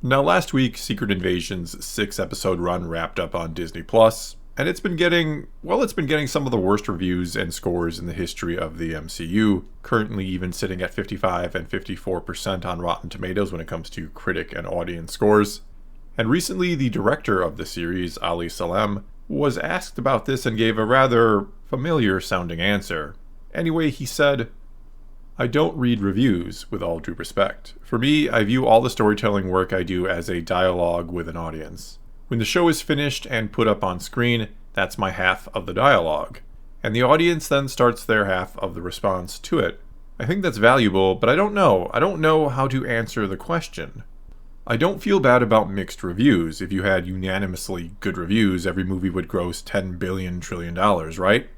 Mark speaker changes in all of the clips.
Speaker 1: Now, last week, Secret Invasion's 6-episode run wrapped up on Disney Plus, and it's been getting some of the worst reviews and scores in the history of the MCU, currently even sitting at 55 and 54% on Rotten Tomatoes when it comes to critic and audience scores. And recently, the director of the series, Ali Salem, was asked about this and gave a rather familiar-sounding answer. Anyway, he said, "I don't read reviews, with all due respect. For me, I view all the storytelling work I do as a dialogue with an audience. When the show is finished and put up on screen, that's my half of the dialogue. And the audience then starts their half of the response to it. I think that's valuable, but I don't know. I don't know how to answer the question. I don't feel bad about mixed reviews. If you had unanimously good reviews, every movie would gross $10 billion trillion, right?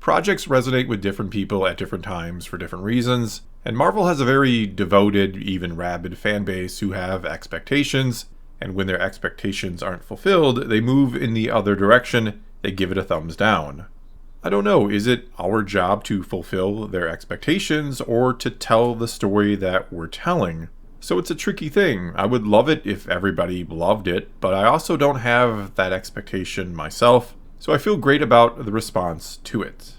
Speaker 1: Projects resonate with different people at different times for different reasons, and Marvel has a very devoted, even rabid fan base who have expectations, and when their expectations aren't fulfilled, they move in the other direction, they give it a thumbs down. I don't know, is it our job to fulfill their expectations or to tell the story that we're telling? So it's a tricky thing. I would love it if everybody loved it, but I also don't have that expectation myself, so I feel great about the response to it."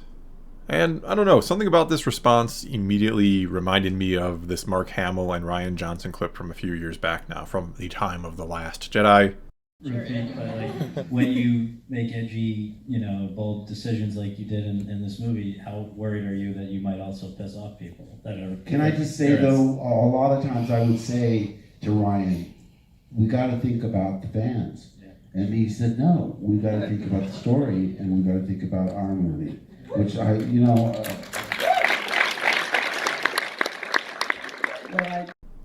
Speaker 1: And I don't know, something about this response immediately reminded me of this Mark Hamill and Ryan Johnson clip from a few years back now, from the time of The Last Jedi.
Speaker 2: Repeat, but like when you make edgy, bold decisions like you did in this movie, how worried are you that you might also piss off people that are?
Speaker 3: Can I just say though, a lot of times I would say to Ryan, we got to think about the fans.
Speaker 2: Yeah.
Speaker 3: And he said, no, we got to think about the story and we got to think about our movie. Which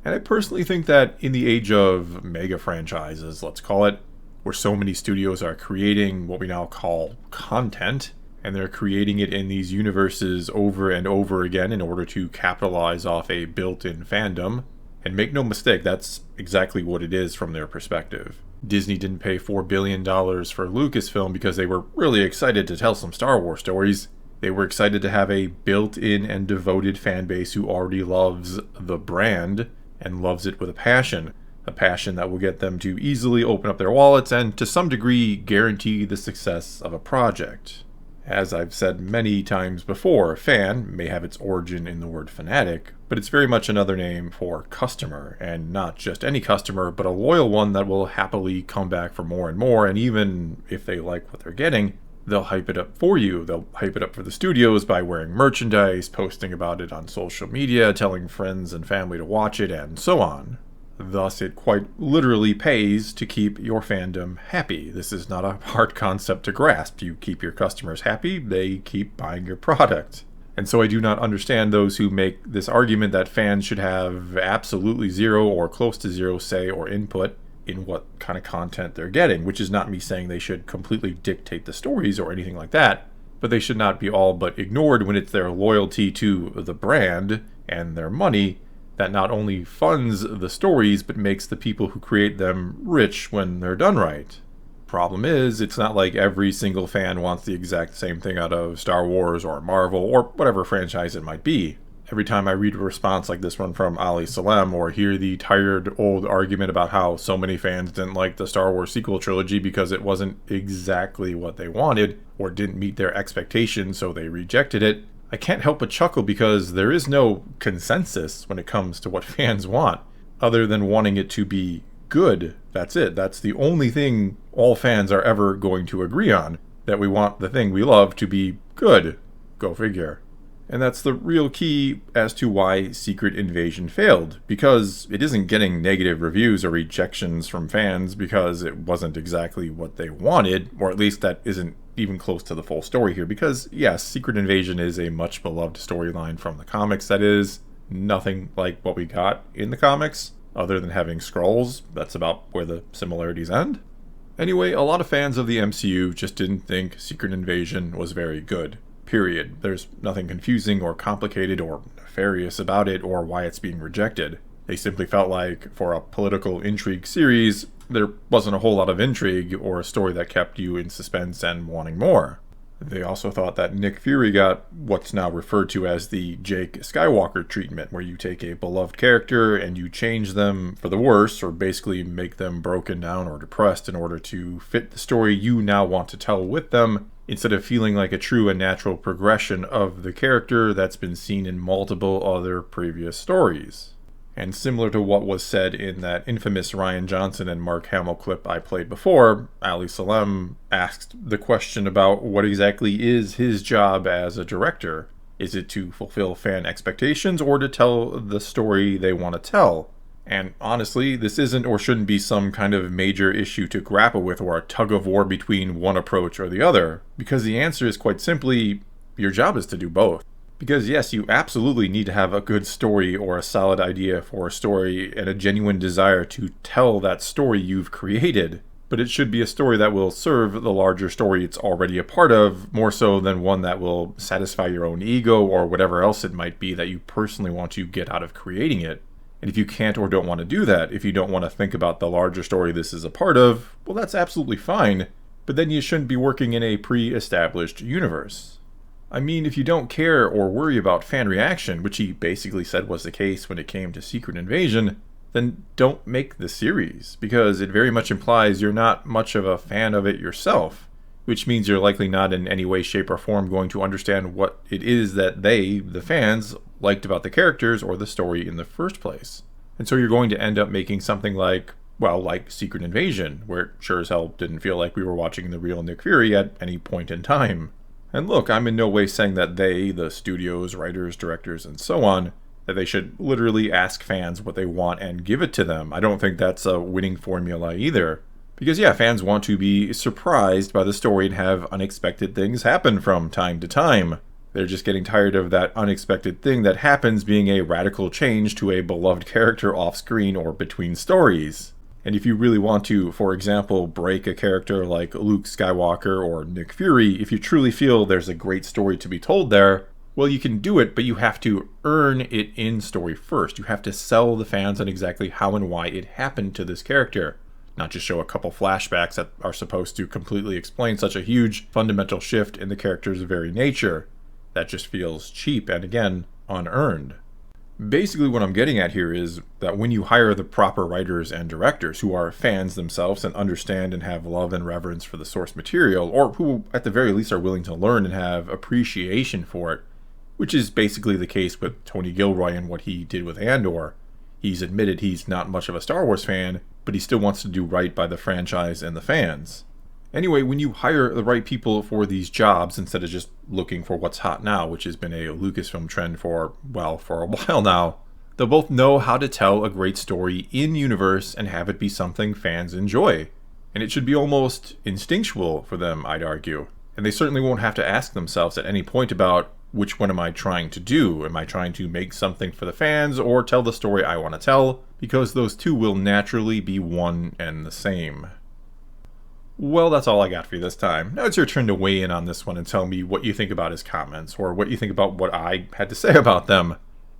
Speaker 1: And I personally think that in the age of mega franchises, let's call it, where so many studios are creating what we now call content, and they're creating it in these universes over and over again in order to capitalize off a built-in fandom. And make no mistake, that's exactly what it is from their perspective. Disney didn't pay $4 billion for Lucasfilm because they were really excited to tell some Star Wars stories. They were excited to have a built-in and devoted fan base who already loves the brand and loves it with a passion that will get them to easily open up their wallets and to some degree guarantee the success of a project. As I've said many times before, fan may have its origin in the word fanatic, but it's very much another name for customer, and not just any customer, but a loyal one that will happily come back for more and more, and even if they like what they're getting, they'll hype it up for you. They'll hype it up for the studios by wearing merchandise, posting about it on social media, telling friends and family to watch it, and so on. Thus, it quite literally pays to keep your fandom happy. This is not a hard concept to grasp. You keep your customers happy, they keep buying your product. And so I do not understand those who make this argument that fans should have absolutely zero or close to zero say or input in what kind of content they're getting, which is not me saying they should completely dictate the stories or anything like that, but they should not be all but ignored when it's their loyalty to the brand and their money that not only funds the stories, but makes the people who create them rich when they're done right. Problem is, it's not like every single fan wants the exact same thing out of Star Wars or Marvel or whatever franchise it might be. Every time I read a response like this one from Ali Salem or hear the tired old argument about how so many fans didn't like the Star Wars sequel trilogy because it wasn't exactly what they wanted or didn't meet their expectations so they rejected it, I can't help but chuckle because there is no consensus when it comes to what fans want, other than wanting it to be good. That's it. That's the only thing all fans are ever going to agree on, that we want the thing we love to be good. Go figure. And that's the real key as to why Secret Invasion failed, because it isn't getting negative reviews or rejections from fans because it wasn't exactly what they wanted, or at least that isn't even close to the full story here, because yes, Secret Invasion is a much beloved storyline from the comics that is nothing like what we got in the comics, other than having Skrulls. That's about where the similarities end. Anyway, a lot of fans of the MCU just didn't think Secret Invasion was very good. Period. There's nothing confusing or complicated or nefarious about it or why it's being rejected. They simply felt like, for a political intrigue series, there wasn't a whole lot of intrigue or a story that kept you in suspense and wanting more. They also thought that Nick Fury got what's now referred to as the Jake Skywalker treatment, where you take a beloved character and you change them for the worse, or basically make them broken down or depressed in order to fit the story you now want to tell with them, instead of feeling like a true and natural progression of the character that's been seen in multiple other previous stories. And similar to what was said in that infamous Rian Johnson and Mark Hamill clip I played before, Ali Salem asked the question about what exactly is his job as a director. Is it to fulfill fan expectations or to tell the story they want to tell? And honestly, this isn't or shouldn't be some kind of major issue to grapple with or a tug of war between one approach or the other, because the answer is quite simply, your job is to do both. Because yes, you absolutely need to have a good story or a solid idea for a story and a genuine desire to tell that story you've created, but it should be a story that will serve the larger story it's already a part of, more so than one that will satisfy your own ego or whatever else it might be that you personally want to get out of creating it. And if you can't or don't want to do that, if you don't want to think about the larger story this is a part of, well, that's absolutely fine, but then you shouldn't be working in a pre-established universe. I mean, if you don't care or worry about fan reaction, which he basically said was the case when it came to Secret Invasion, then don't make the series, because it very much implies you're not much of a fan of it yourself, which means you're likely not in any way, shape, or form going to understand what it is that they, the fans, liked about the characters or the story in the first place. And so you're going to end up making something like Secret Invasion, where it sure as hell didn't feel like we were watching the real Nick Fury at any point in time. And look, I'm in no way saying that they, the studios, writers, directors, and so on, that they should literally ask fans what they want and give it to them. I don't think that's a winning formula either. Because yeah, fans want to be surprised by the story and have unexpected things happen from time to time. They're just getting tired of that unexpected thing that happens being a radical change to a beloved character off screen or between stories. And if you really want to, for example, break a character like Luke Skywalker or Nick Fury, if you truly feel there's a great story to be told there, well, you can do it, but you have to earn it in story first. You have to sell the fans on exactly how and why it happened to this character. Not just show a couple flashbacks that are supposed to completely explain such a huge fundamental shift in the character's very nature. That just feels cheap and, again, unearned. Basically what I'm getting at here is that when you hire the proper writers and directors who are fans themselves and understand and have love and reverence for the source material, or who at the very least are willing to learn and have appreciation for it, which is basically the case with Tony Gilroy and what he did with Andor. He's admitted he's not much of a Star Wars fan, but he still wants to do right by the franchise and the fans. Anyway, when you hire the right people for these jobs, instead of just looking for what's hot now, which has been a Lucasfilm trend for a while now, they'll both know how to tell a great story in-universe and have it be something fans enjoy. And it should be almost instinctual for them, I'd argue. And they certainly won't have to ask themselves at any point about, which one am I trying to do? Am I trying to make something for the fans or tell the story I want to tell? Because those two will naturally be one and the same. Well, that's all I got for you this time. Now it's your turn to weigh in on this one and tell me what you think about his comments, or what you think about what I had to say about them.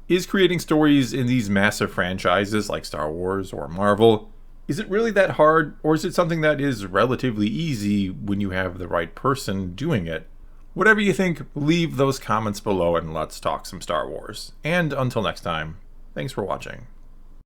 Speaker 1: Is creating stories in these massive franchises like Star Wars or Marvel, is it really that hard, or is it something that is relatively easy when you have the right person doing it? Whatever you think, leave those comments below and let's talk some Star Wars. And until next time, thanks for watching.